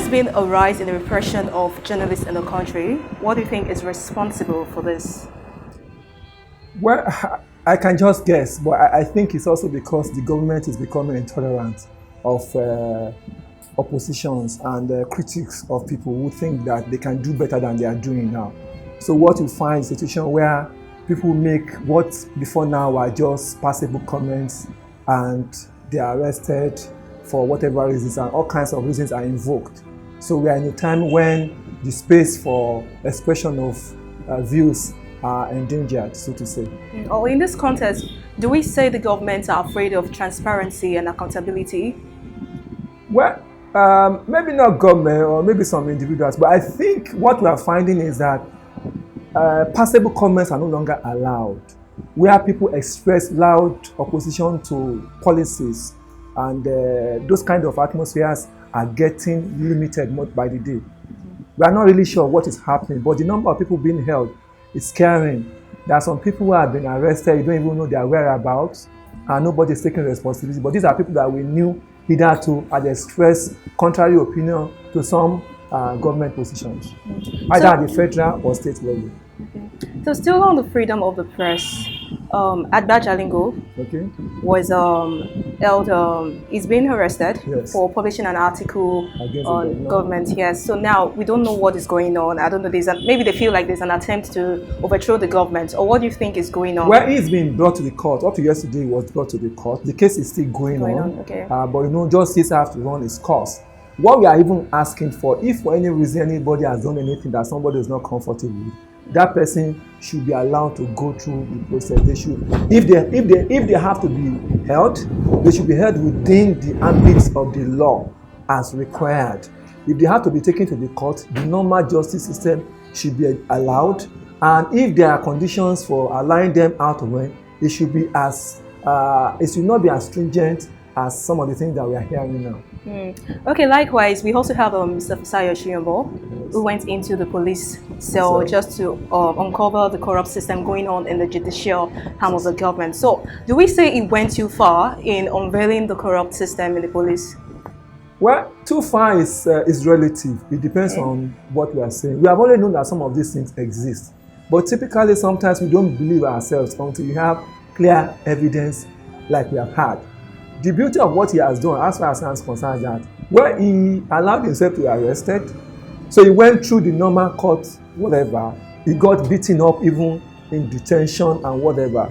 there's been a rise in the repression of journalists in the country. What do you think is responsible for this? Well, I can just guess, but I think it's also because the government is becoming intolerant of oppositions and critics of people who think that they can do better than they are doing now. So what you find is a situation where people make what before now are just passable comments and they are arrested for whatever reasons, and all kinds of reasons are invoked. So we are in a time when the space for expression of views are endangered, so to say. Or in this context, do we say the government are afraid of transparency and accountability? Well, maybe not government or maybe some individuals, but I think what we are finding is that passable comments are no longer allowed, where people express loud opposition to policies, and those kind of atmospheres are getting limited month by the day. We are not really sure what is happening, but the number of people being held is scaring. There are some people who have been arrested, you don't even know their whereabouts, and nobody is taking responsibility. But these are people that we knew hitherto had expressed contrary opinion to some government positions, either at the federal or state level. So still on the freedom of the press, Agba Jalingo was held, he's been arrested for publishing an article on government. Yes, so now we don't know what is going on. I don't know, maybe they feel like there's an attempt to overthrow the government, or what do you think is going on? Well, he's been brought to the court. Up to yesterday, he was brought to the court. The case is still going on. But you know, justice has to run its course. What we are even asking for, if for any reason anybody has done anything that somebody is not comfortable with, that person should be allowed to go through the process. They should, if they have to be held, they should be held within the ambits of the law as required. If they have to be taken to the court, the normal justice system should be allowed. And if there are conditions for allowing them out of it, it should be as it should not be as stringent as some of the things that we are hearing now. Okay, likewise, we also have Mr. Fisayo Shiyombo, who went into the police cell just to uncover the corrupt system going on in the judicial arm of the government. So, do we say it went too far in unveiling the corrupt system in the police? Well, too far is relative. It depends on what we are saying. We have already known that some of these things exist. But typically, sometimes we don't believe ourselves until we have clear evidence like we have had. The beauty of what he has done, as far as I'm concerned, that where he allowed himself to be arrested, so he went through the normal court, whatever. He got beaten up even in detention and whatever.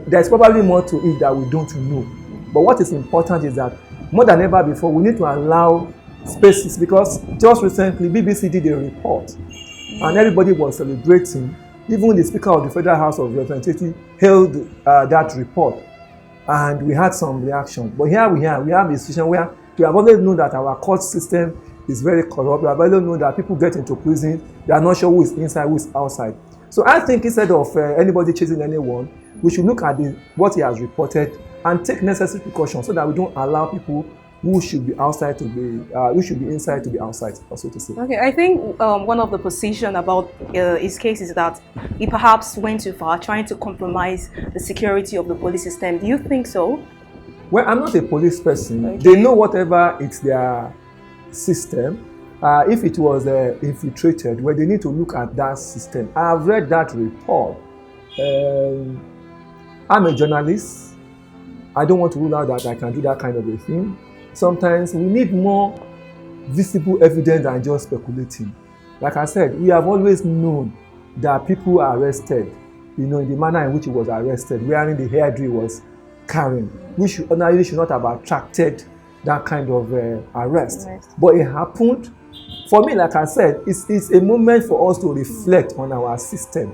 There's probably more to it that we don't know. But what is important is that more than ever before, we need to allow spaces, because just recently BBC did a report and everybody was celebrating. Even the Speaker of the Federal House of Representatives held that report. And we had some reaction. But here we have a situation where we have always known that our court system is very corrupt. We have always known that people get into prison, they are not sure who is inside, who is outside. So I think instead of anybody chasing anyone, we should look at what he has reported and take necessary precautions so that we don't allow people who should be outside to be, who should be inside to be outside, so to say. Okay, I think one of the position about his case is that he perhaps went too far, trying to compromise the security of the police system. Do you think so? Well, I'm not a police person. They know whatever it's their system. If it was infiltrated, well, they need to look at that system. I've read that report. I'm a journalist. I don't want to rule out that I can do that kind of a thing. Sometimes we need more visible evidence than just speculating. Like I said, we have always known that people are arrested, in the manner in which he was arrested, wearing the hairdo he was carrying, which ordinarily should not have attracted that kind of arrest. But it happened. For me, like I said, it's a moment for us to reflect on our system.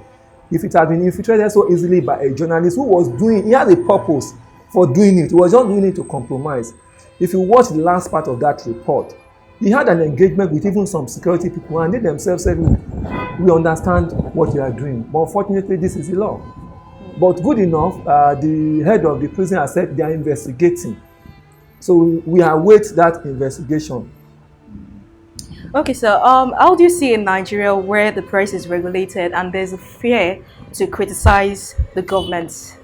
If it had been infiltrated so easily by a journalist who was he had a purpose for doing it. He was not doing it to compromise. If you watch the last part of that report, he had an engagement with even some security people, and they themselves said, we understand what you are doing. But unfortunately, this is the law. But good enough, the head of the prison has said they are investigating. So we await that investigation. Okay, so how do you see in Nigeria where the press is regulated and there's a fear to criticize the government?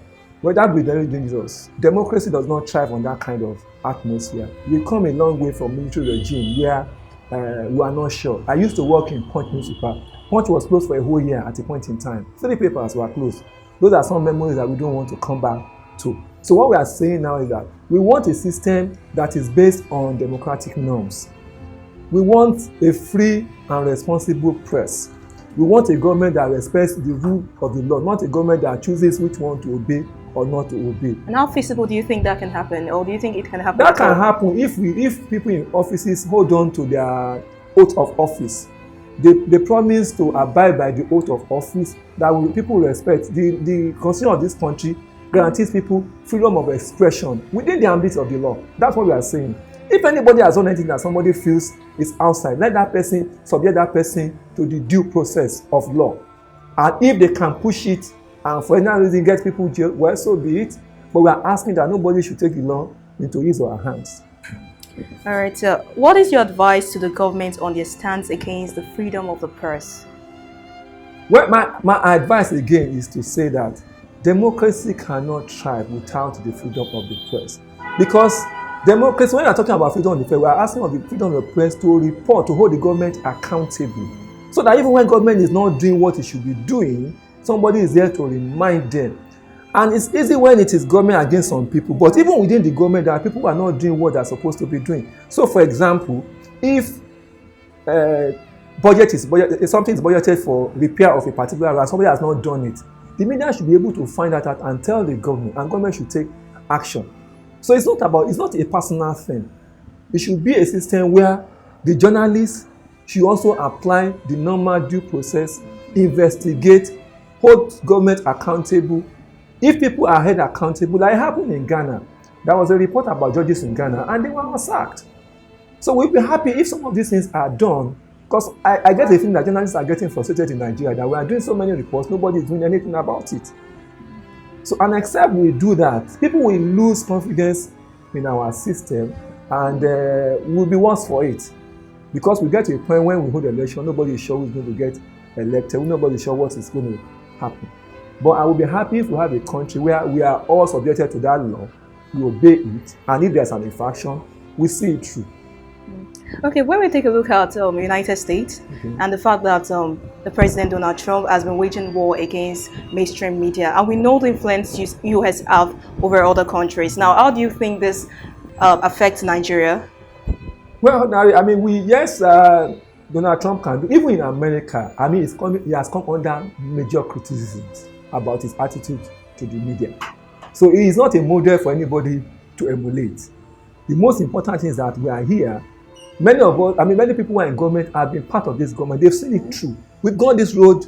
Well, that would be very dangerous. Democracy does not thrive on that kind of atmosphere. We come a long way from military regime where we are not sure. I used to work in Punch newspaper. Punch was closed for a whole year at a point in time. 3 papers were closed. Those are some memories that we don't want to come back to. So what we are saying now is that we want a system that is based on democratic norms. We want a free and responsible press. We want a government that respects the rule of the law, not a government that chooses which one to obey or not to obey. And how feasible do you think that can happen, or do you think it can happen? That can happen if people in offices hold on to their oath of office. They promise to abide by the oath of office that people respect. The constitution of this country guarantees people freedom of expression within the ambit of the law. That's what we are saying. If anybody has done anything that somebody feels is outside, let that person subject that person to the due process of law. And if they can push it and for any reason get people jailed, well, so be it. But we are asking that nobody should take the law into his or her hands. All right, so what is your advice to the government on their stance against the freedom of the press? Well, my advice again is to say that democracy cannot thrive without the freedom of the press. Because democracy, when we are talking about freedom of the press, we are asking of the freedom of the press to report, to hold the government accountable. So that even when government is not doing what it should be doing, somebody is there to remind them. And it's easy when it is government against some people, but even within the government, there are people who are not doing what they're supposed to be doing. So, for example, if something is budgeted for repair of a particular road, somebody has not done it, the media should be able to find that out and tell the government, and government should take action. So it's not a personal thing. It should be a system where the journalists should also apply the normal due process, investigate, hold government accountable. If people are held accountable, like it happened in Ghana, there was a report about judges in Ghana and they were not sacked. So we'll be happy if some of these things are done, because I get the feeling that journalists are getting frustrated in Nigeria, that we are doing so many reports, nobody is doing anything about it. So, and except we do that, people will lose confidence in our system and we'll be worse for it. Because we get to a point when we hold an election, nobody is sure who's going to get elected, nobody is sure what is going to happen. But I will be happy if we have a country where we are all subjected to that law, we obey it, and if there's an infraction, we see it through. Okay, when we take a look at United States and the fact that the President Donald Trump has been waging war against mainstream media, and we know the influence US have over other countries. Now, how do you think this affects Nigeria? Well, I mean, Donald Trump can do, even in America, I mean, he has come under major criticisms about his attitude to the media. So he is not a model for anybody to emulate. The most important thing is that we are here. Many people who are in government have been part of this government. They've seen it through. We've gone this road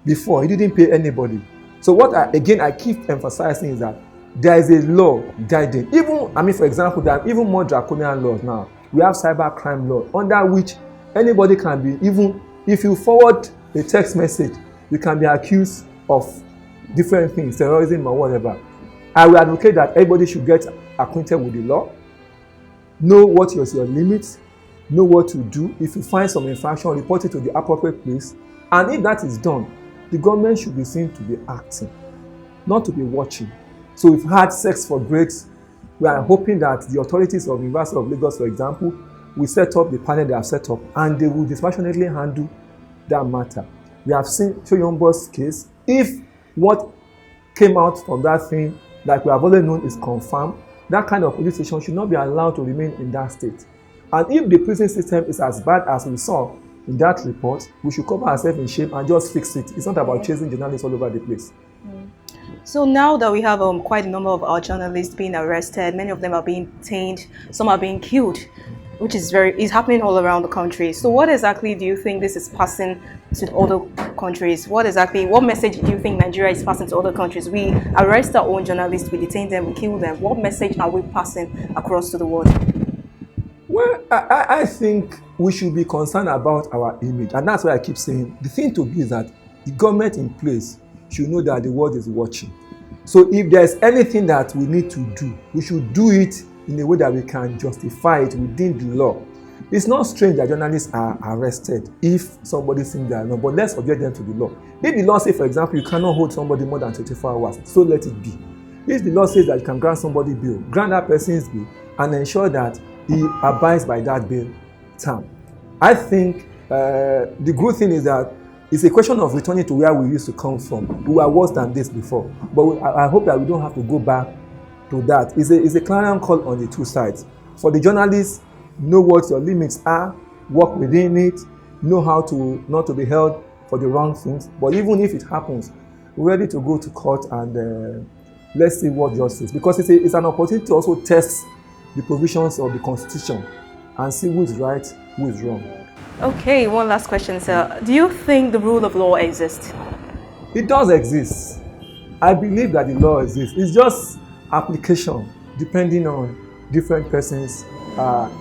before. He didn't pay anybody. So what I keep emphasizing is that there is a law guiding. For example, there are even more draconian laws now. We have cyber crime law under which anybody can be, even if you forward a text message, you can be accused of different things, terrorism or whatever. I will advocate that everybody should get acquainted with the law, know what is your limits, know what to do. If you find some infraction, report it to the appropriate place. And if that is done, the government should be seen to be acting, not to be watching. So we've had sex for grades. We are hoping that the authorities of the University of Lagos, for example, will set up the panel they have set up and they will dispassionately handle that matter. We have seen Toyombo's case. If what came out from that thing, like we have already known, is confirmed, that kind of police station should not be allowed to remain in that state. And if the prison system is as bad as we saw in that report, we should cover ourselves in shame and just fix it. It's not about chasing journalists all over the place. So now that we have quite a number of our journalists being arrested, many of them are being detained, some are being killed, which is happening all around the country. So what exactly do you think this is passing to other countries? What message do you think Nigeria is passing to other countries? We arrest our own journalists, we detain them, we kill them. What message are we passing across to the world? Well, I think we should be concerned about our image. And that's why I keep saying, the thing to be is that the government in place should know that the world is watching. So if there's anything that we need to do, we should do it in a way that we can justify it within the law. It's not strange that journalists are arrested if somebody thinks they are not, but let's subject them to the law. If the law says, for example, you cannot hold somebody more than 24 hours, so let it be. If the law says that you can grant somebody bail, grant that person's bail and ensure that he abides by that bail term. I think the good thing is that it's a question of returning to where we used to come from. We were worse than this before. But I hope that we don't have to go back to that. It's a clarion call on the two sides. For the journalists, know what your limits are, work within it, know how to not to be held for the wrong things. But even if it happens, we're ready to go to court and let's see what justice. Because it's an opportunity to also test the provisions of the Constitution and see who is right, who is wrong. Okay, one last question, sir. Do you think the rule of law exists? It does exist. I believe that the law exists. It's just application, depending on different persons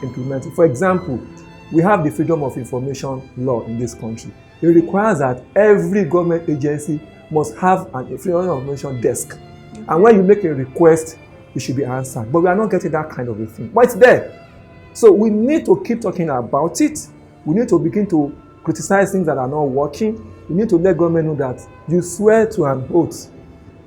implementing. For example, we have the Freedom of Information law in this country. It requires that every government agency must have a Freedom of Information desk. Okay. And when you make a request, it should be answered. But we are not getting that kind of a thing. But it's there. So we need to keep talking about it. We need to begin to criticize things that are not working. We need to let government know that you swear to an oath.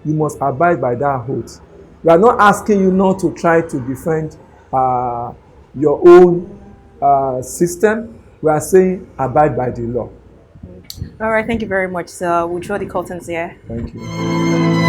You must abide by that oath. We are not asking you not to try to defend your own system. We are saying abide by the law. All right, thank you very much, sir. We'll draw the curtains here. Thank you.